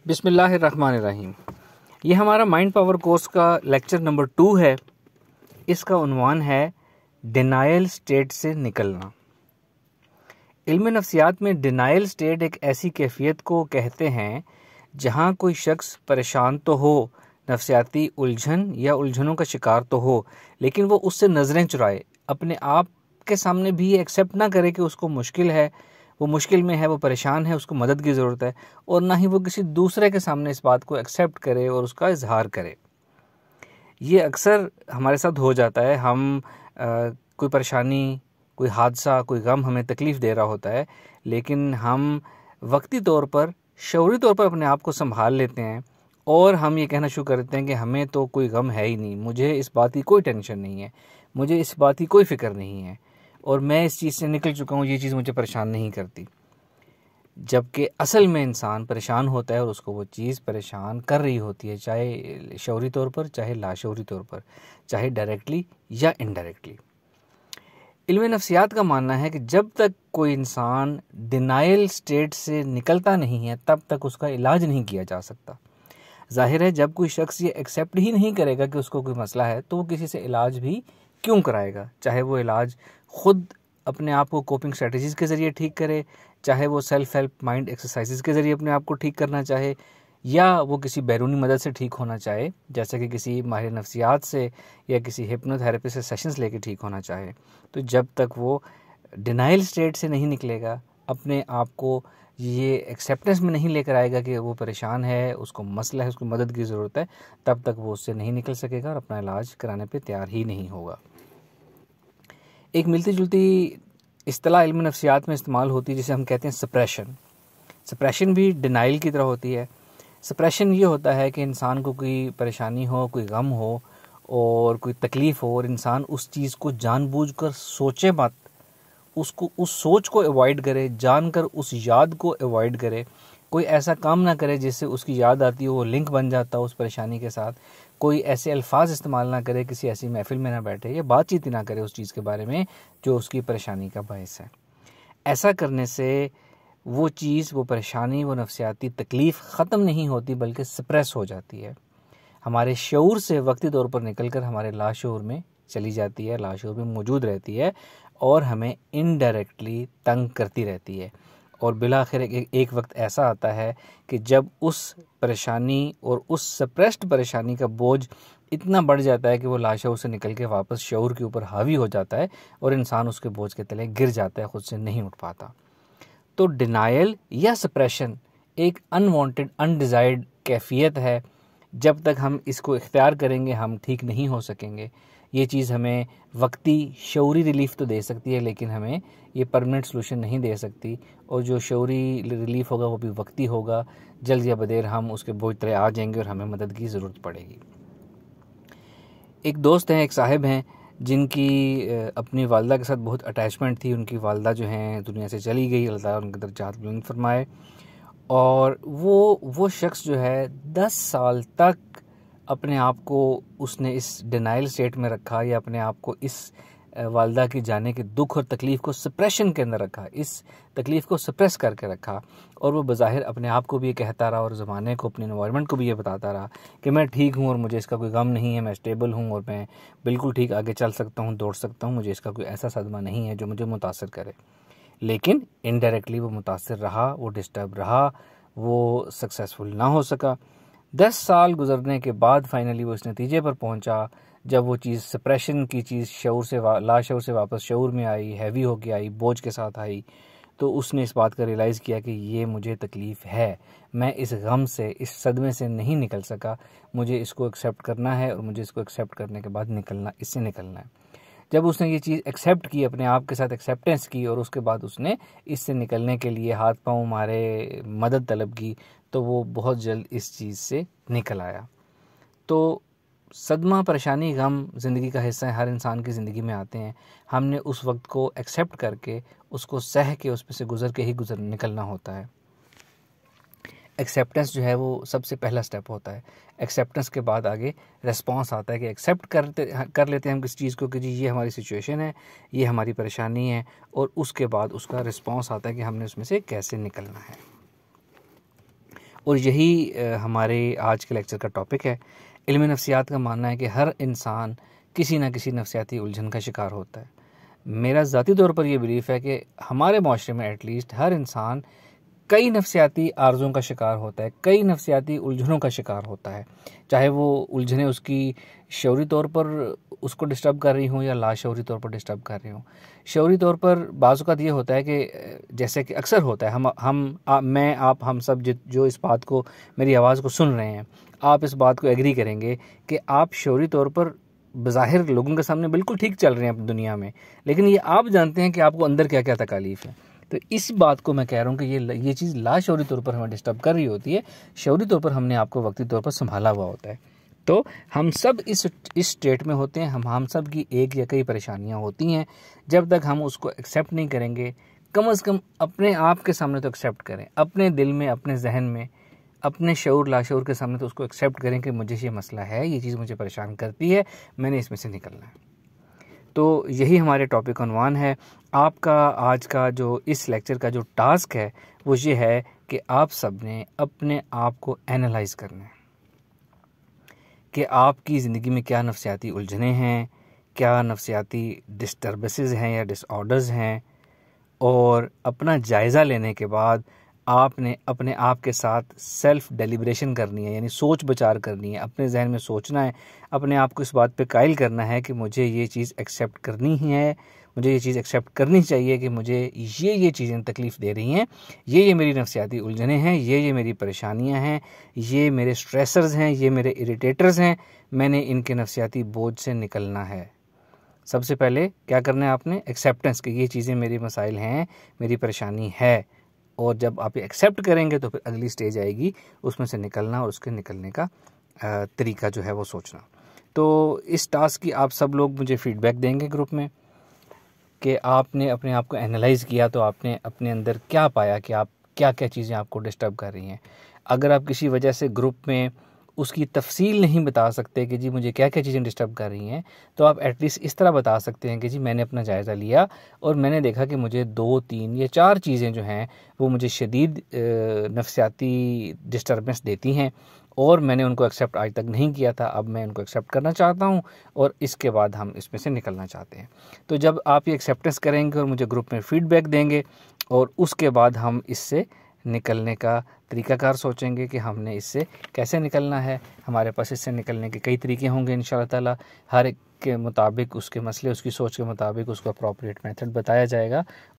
बिस्मिल्लाहिर्रहमानिर्रहीम। ये हमारा माइंड पावर कोर्स का लेक्चर नंबर 2 है। इसका उन्वान है डिनायल स्टेट से निकलना। इल्म नफ्सियात में डिनायल स्टेट एक ऐसी कैफियत को कहते हैं जहाँ कोई शख्स परेशान तो हो, नफ्सियाती उलझन या उलझनों का शिकार तो हो, लेकिन वो उससे नज़रें चुराए, अपने आप के सामने भी ये एक्सेप्ट ना करे कि उसको मुश्किल है, वो मुश्किल में है, वो परेशान है, उसको मदद की ज़रूरत है, और ना ही वो किसी दूसरे के सामने इस बात को एक्सेप्ट करे और उसका इजहार करे। ये अक्सर हमारे साथ हो जाता है। हम कोई परेशानी, कोई हादसा, कोई गम हमें तकलीफ़ दे रहा होता है, लेकिन हम वक्ती तौर पर, शऊरी तौर पर अपने आप को संभाल लेते हैं और हम ये कहना शुरू कर देते हैं कि हमें तो कोई गम है ही नहीं, मुझे इस बात की कोई टेंशन नहीं है, मुझे इस बात की कोई फ़िक्र नहीं है और मैं इस चीज़ से निकल चुका हूँ, ये चीज़ मुझे परेशान नहीं करती। जबकि असल में इंसान परेशान होता है और उसको वो चीज़ परेशान कर रही होती है, चाहे शऊरी तौर पर, चाहे लाशऊरी तौर पर, चाहे डायरेक्टली या इनडायरेक्टली। इल्म नफ्सियात का मानना है कि जब तक कोई इंसान डिनायल स्टेट से निकलता नहीं है, तब तक उसका इलाज नहीं किया जा सकता। जाहिर है, जब कोई शख्स ये एक्सेप्ट ही नहीं करेगा कि उसको कोई मसला है, तो वो किसी से इलाज भी क्यों कराएगा। चाहे वो इलाज खुद अपने आप को कोपिंग स्ट्रेटजीज़ के ज़रिए ठीक करे, चाहे वो सेल्फ हेल्प माइंड एक्सरसाइजेज़ के ज़रिए अपने आप को ठीक करना चाहे, या वो किसी बैरूनी मदद से ठीक होना चाहे, जैसे कि किसी माहिर नफ्सियात से या किसी हिप्नोथेरेपी से सेशंस लेके ठीक होना चाहे। तो जब तक वो डिनाइल स्टेट से नहीं निकलेगा, अपने आप को ये एक्सेप्टेंस में नहीं लेकर आएगा कि वो परेशान है, उसको मसला है, उसको मदद की ज़रूरत है, तब तक वो उससे नहीं निकल सकेगा और अपना इलाज कराने पे तैयार ही नहीं होगा। एक मिलती जुलती इस्तिलाह इल्म नफ्सियात में इस्तेमाल होती है जिसे हम कहते हैं सप्रेशन। सप्रेशन भी डिनाइल की तरह होती है। सप्रेशन ये होता है कि इंसान को कोई परेशानी हो, कोई गम हो और कोई तकलीफ़ हो और इंसान उस चीज़ को जानबूझकर सोचे मत, उसको उस सोच को अवॉइड करे, जानकर उस याद को अवॉइड करे, कोई ऐसा काम ना करे जिससे उसकी याद आती हो, वो लिंक बन जाता हो उस परेशानी के साथ, कोई ऐसे अल्फाज इस्तेमाल ना करे, किसी ऐसी महफिल में ना बैठे या बातचीत ही ना करे उस चीज़ के बारे में जो उसकी परेशानी का बायस है। ऐसा करने से वो चीज़, वो परेशानी, वो नफ्सियाती तकलीफ़ ख़त्म नहीं होती बल्कि सप्रेस हो जाती है, हमारे शऊर से वक्ती तौर पर निकल कर हमारे लाशऊर में चली जाती है, लाशऊर में मौजूद रहती है और हमें इनडायरेक्टली तंग करती रहती है। और बिलाखिर एक वक्त ऐसा आता है कि जब उस परेशानी और उस सप्रेस्ड परेशानी का बोझ इतना बढ़ जाता है कि वो लाशऊर से निकल के वापस शऊर के ऊपर हावी हो जाता है और इंसान उसके बोझ के तले गिर जाता है, ख़ुद से नहीं उठ पाता। तो डिनायल या सप्रेशन एक अनवांटेड, अनडिज़ायर्ड कैफियत है। जब तक हम इसको इख्तियार करेंगे हम ठीक नहीं हो सकेंगे। ये चीज़ हमें वक्ती शऊरी रिलीफ़ तो दे सकती है, लेकिन हमें ये परमानेंट सलूशन नहीं दे सकती, और जो शऊरी रिलीफ़ होगा वो भी वक्ती होगा। जल्द या बदेर हम उसके बोझ तले आ जाएंगे और हमें मदद की ज़रूरत पड़ेगी। एक दोस्त हैं, एक साहिब हैं, जिनकी अपनी वालदा के साथ बहुत अटैचमेंट थी। उनकी वालदा जो हैं दुनिया से चली गई, अल्लाह ताला उनके दर्जात बुलंद फरमाए। और वो शख्स जो है 10 साल तक अपने आप को उसने इस डिनाइल स्टेट में रखा, या अपने आप को इस वालदा की जाने के दुख और तकलीफ़ को सप्रेशन के अंदर रखा, इस तकलीफ़ को सप्रेस करके रखा। और वो बज़ाहिर अपने आप को भी ये कहता रहा और ज़माने को, अपने एनवायरनमेंट को भी ये बताता रहा कि मैं ठीक हूँ और मुझे इसका कोई गम नहीं है, मैं स्टेबल हूँ और मैं बिल्कुल ठीक आगे चल सकता हूँ, दौड़ सकता हूँ, मुझे इसका कोई ऐसा सदमा नहीं है जो मुझे मुतासर करे। लेकिन इनडायरेक्टली वो मुतासर रहा, वो डिस्टर्ब रहा, वो सक्सेसफुल ना हो सका। 10 साल गुजरने के बाद फाइनली वो इस नतीजे पर पहुंचा, जब वो चीज़ सप्रेशन की चीज़ शऊर से लाशऊर से वापस शऊर में आई, हैवी होके आई, बोझ के साथ आई, तो उसने इस बात का रियलाइज़ किया कि ये मुझे तकलीफ़ है, मैं इस गम से, इस सदमे से नहीं निकल सका, मुझे इसको एक्सेप्ट करना है और मुझे इसको एक्सेप्ट करने के बाद इससे निकलना है। जब उसने ये चीज़ एक्सेप्ट की, अपने आप के साथ एक्सेप्टेंस की, और उसके बाद उसने इससे निकलने के लिए हाथ पांव मारे, मदद तलब की, तो वो बहुत जल्द इस चीज़ से निकल आया। तो सदमा, परेशानी, गम ज़िंदगी का हिस्सा है, हर इंसान की ज़िंदगी में आते हैं। हमने उस वक्त को एक्सेप्ट करके, उसको सह के, उस पर से गुज़र के ही निकलना होता है। एक्सेप्टेंस जो है वो सबसे पहला स्टेप होता है। एक्सेप्टेंस के बाद आगे रिस्पॉन्स आता है कि एक्सेप्ट कर लेते हैं हम किसी चीज़ को कि जी ये हमारी सिचुएशन है, ये हमारी परेशानी है, और उसके बाद उसका रिस्पॉन्स आता है कि हमने उसमें से कैसे निकलना है। और यही हमारे आज के लेक्चर का टॉपिक है। इल्म नफ्सियात का मानना है कि हर इंसान किसी न किसी नफ्सियाती उलझन का शिकार होता है। मेरा ज़ाती तौर पर यह बिलीफ है कि हमारे माशरे में एटलीस्ट हर इंसान कई नफ्सियाती आर्ज़ों का शिकार होता है, कई नफ्सियाती उलझनों का शिकार होता है, चाहे वो उलझनें उसकी शऊरी तौर पर उसको डिस्टर्ब कर रही हों या लाशऊरी तौर पर डिस्टर्ब कर रही हों। शऊरी तौर पर बाज़ औक़ात ये होता है कि जैसे कि अक्सर होता है, मैं आप हम सब जो इस बात को, मेरी आवाज़ को सुन रहे हैं, आप इस बात को एग्री करेंगे कि आप शऊरी तौर पर बज़ाहिर लोगों के सामने बिल्कुल ठीक चल रहे हैं अपनी दुनिया में, लेकिन ये आप जानते हैं कि आपको अंदर क्या क्या तकालीफ़ है। तो इस बात को मैं कह रहा हूँ कि ये चीज़ लाशऊरी तौर पर हमें डिस्टर्ब कर रही होती है, शऊरी तौर पर हमने आपको वक्ती तौर पर संभाला हुआ होता है। तो हम सब इस स्टेट में होते हैं, हम सब की एक या कई परेशानियाँ होती हैं। जब तक हम उसको एक्सेप्ट नहीं करेंगे, कम से कम अपने आप के सामने तो एक्सेप्ट करें, अपने दिल में, अपने जहन में, अपने शऊर लाशऊर के सामने तो उसको एक्सेप्ट करें कि मुझे ये मसला है, ये चीज़ मुझे परेशान करती है, मैंने इसमें से निकलना है। तो यही हमारे टॉपिक का उन्वान है। आपका आज का जो इस लेक्चर का जो टास्क है वो ये है कि आप सब ने अपने आप को एनालाइज करना है कि आपकी ज़िंदगी में क्या नफ्सियाती उलझनें हैं, क्या नफ्सियाती डिस्टर्बेंसेस हैं या डिसऑर्डर्स हैं, और अपना जायज़ा लेने के बाद आपने अपने आप के साथ सेल्फ डेलिब्रेशन करनी है, यानी सोच विचार करनी है, अपने जहन में सोचना है, अपने आप को इस बात पे कायल करना है कि मुझे ये चीज़ एक्सेप्ट करनी ही है, मुझे ये चीज़ एक्सेप्ट करनी चाहिए कि मुझे ये चीज़ें तकलीफ़ दे रही हैं, ये मेरी नफ्सियाती उलझनें हैं, ये मेरी परेशानियां हैं, ये मेरे स्ट्रेसर्स हैं, ये मेरे इरिटेटर्स हैं, मैंने इनके नफ्सियाती बोझ से निकलना है। सबसे पहले क्या करना है आपने? एक्सेप्टेंस कि ये चीज़ें मेरी मसाइल हैं, मेरी परेशानी है, और जब आप ये एक्सेप्ट करेंगे तो फिर अगली स्टेज आएगी उसमें से निकलना और उसके निकलने का तरीका जो है वो सोचना। तो इस टास्क की आप सब लोग मुझे फ़ीडबैक देंगे ग्रुप में कि आपने अपने आप को एनालाइज़ किया तो आपने अपने अंदर क्या पाया कि आप क्या क्या चीज़ें आपको डिस्टर्ब कर रही हैं। अगर आप किसी वजह से ग्रुप में उसकी तफसील नहीं बता सकते कि जी मुझे क्या क्या चीज़ें डिस्टर्ब कर रही हैं, तो आप एटलीस्ट इस तरह बता सकते हैं कि जी मैंने अपना जायज़ा लिया और मैंने देखा कि मुझे 2, 3 या 4 चीज़ें जो हैं वो मुझे शदीद नफ्सियाती डिस्टर्बेंस देती हैं और मैंने उनको एक्सेप्ट आज तक नहीं किया था, अब मैं उनको एक्सेप्ट करना चाहता हूँ और इसके बाद हम इसमें से निकलना चाहते हैं। तो जब आप ये एक्सेप्टेंस करेंगे और मुझे ग्रुप में फ़ीडबैक देंगे और उसके बाद हम इससे निकलने का तरीक़ाकार सोचेंगे कि हमने इससे कैसे निकलना है। हमारे पास इससे निकलने के कई तरीके होंगे इंशाअल्लाह ताला, हर एक के मुताबिक, उसके मसले, उसकी सोच के मुताबिक उसको अप्रोप्रिएट मेथड बताया जाएगा